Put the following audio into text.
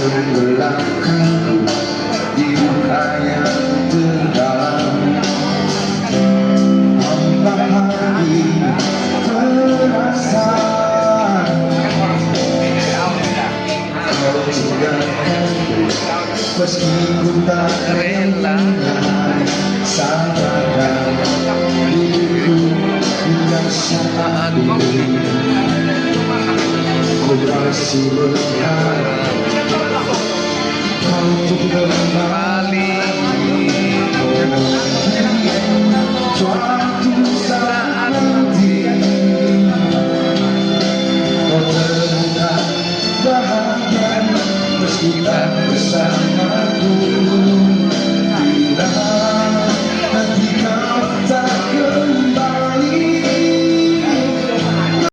Terbelakang di duka yang terdalam, hampa hati terasa. Kau tinggalkanku meskipun tak rela, sadarkan diriku hingga saat ini. Ku masih berharap kau